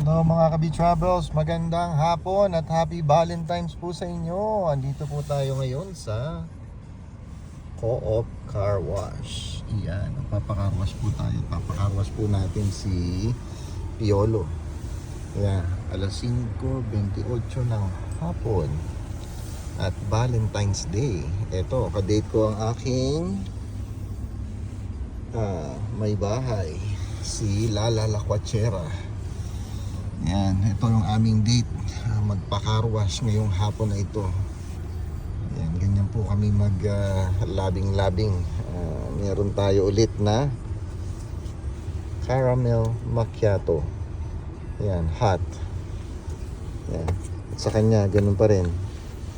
Hello mga Kabi-Travels, magandang hapon at happy Valentine's po sa inyo. Andito po tayo ngayon sa Co-op Car Wash. Iyan, papacar wash po tayo. Papacar wash po natin si Piolo. Ayan, alas 5:28 ng hapon at Valentine's Day. Ito, kadate ko ang aking may bahay, si Lala Lakwachera. Yan, ito yung aming date, magpa-car wash ngayong hapon na ito. Yan, ganyan po kami mag labing-labing. Meron tayo ulit na caramel macchiato. Yan, hot. Yan. At sa kanya, ganun pa rin.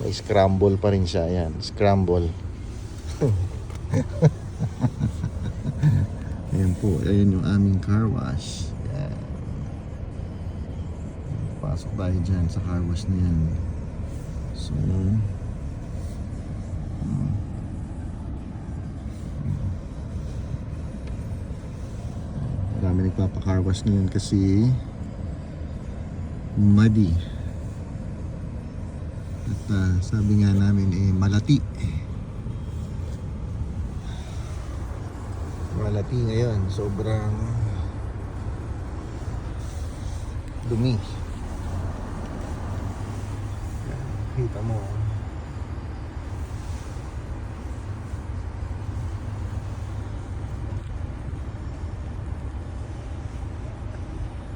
May scramble pa rin siya. Yan, scramble. Ayan po, ayun yung aming car wash. Yan. Pasok tayo dyan sa car wash na yan. So marami nagpapa-car wash ngayon kasi muddy. At sabi nga namin malati. Malati ngayon, sobrang dumi. Kita mo.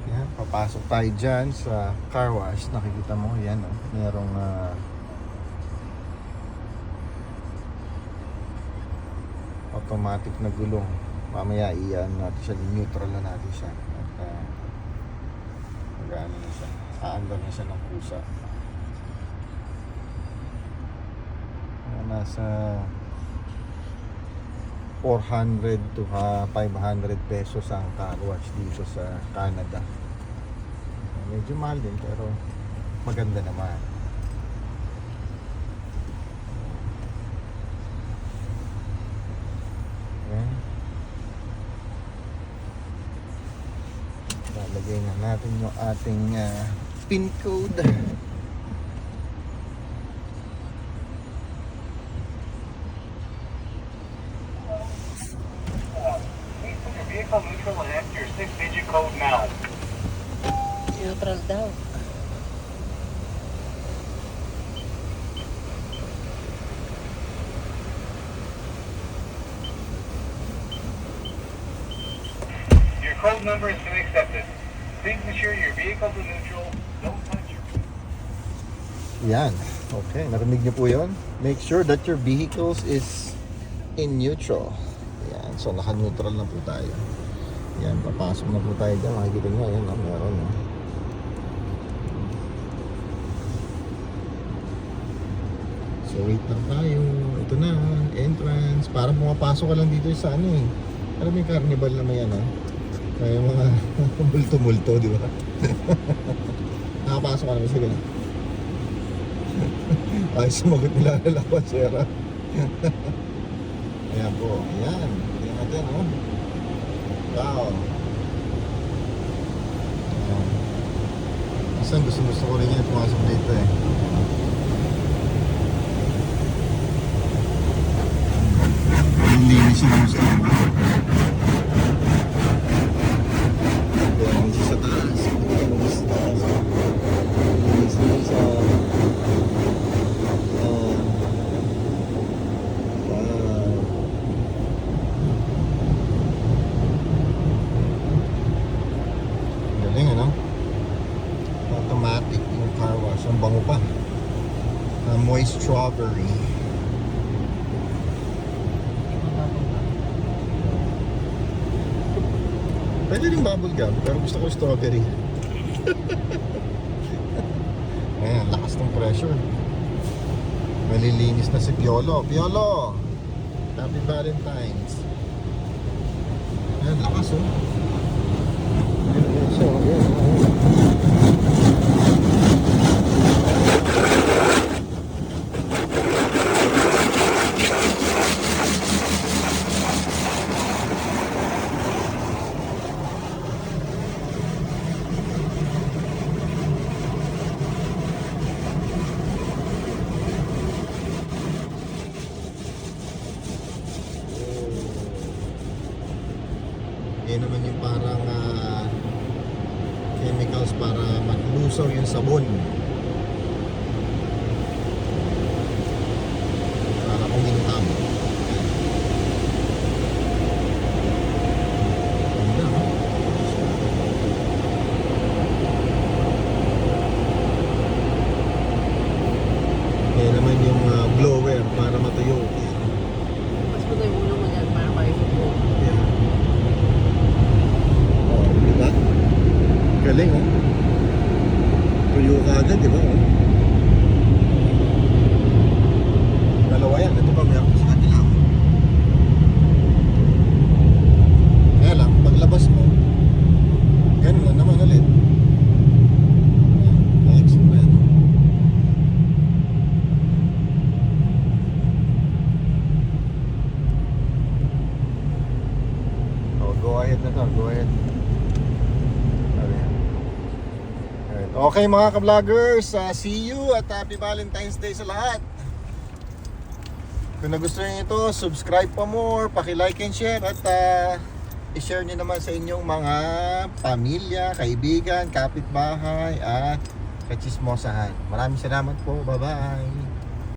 Yan, papasok tayo dyan sa car wash. Nakikita mo, yan oh. Merong automatic na gulong. Mamaya iyan natin siya, neutral na natin siya. At mag-ano na siya, aandar na siya ng kusa. Nasa 400 to 500 pesos ang car wash dito sa Canada. Medyo mahal din pero maganda naman. Okay. Lalagay na natin yung ating pin code. Neutral and enter your 6-digit code now. Neutral daw. Your code number has been accepted. Please ensure your vehicle is neutral. Don't touch your... Yan. Okay, narinig niyo po yun? Make sure that your vehicles is in neutral. Yan, so naka-neutral na po tayo. Yan, papasok na po tayo dyan. Makikita nyo, yan, meron. So wait lang tayo. Ito na, entrance. Parang pumapasok ka lang dito sa ano eh. Alam mo yung carnival na may ano? May mga multo-multo, di ba? Nakapasok ka naman, sige na. Ay, sumagot nila na lang, Sierra. Ayan po, ayan. Ayan natin, oh. Wow. Ayan. Minsan gusto ko rin yan pumasok dito eh. Nilinis yung gusto mo. Ayan, sa taas. Ayan, sa taas. Nilinis sa... Automatic yung car wash. Ang bango pa. Moist strawberry. Pwede rin bubble gum, pero gusto ko strawberry. Ayan, lakas ng pressure. Malilinis na si Piolo. Piolo! Happy Valentine's. Ayan, lakas oh. Ayan, so, ayan. chemicals para maglusaw yung sabon. Para kumintab. Ganda, no? Kaya naman yung blower para matuyo. Mas ko tayo ulo mo dyan para kayo po. Yeah. Oh, diba? Galing, oh. Tuyo ka agad, diba? Oh. Dalawa yan. Ito pa meron sa kanila. Kaya lang, paglabas mo, ganun lang naman ulit. Next, man. Oh, go ahead na to. Go ahead. Ayan. Alright. Okay mga ka-vloggers, see you at happy Valentine's Day sa lahat. Kung nagustuhan niyo ito, subscribe pa more, paki-like and share at i-share niyo naman sa inyong mga pamilya, kaibigan, kapitbahay at kachismosahan. Maraming salamat po. Bye-bye.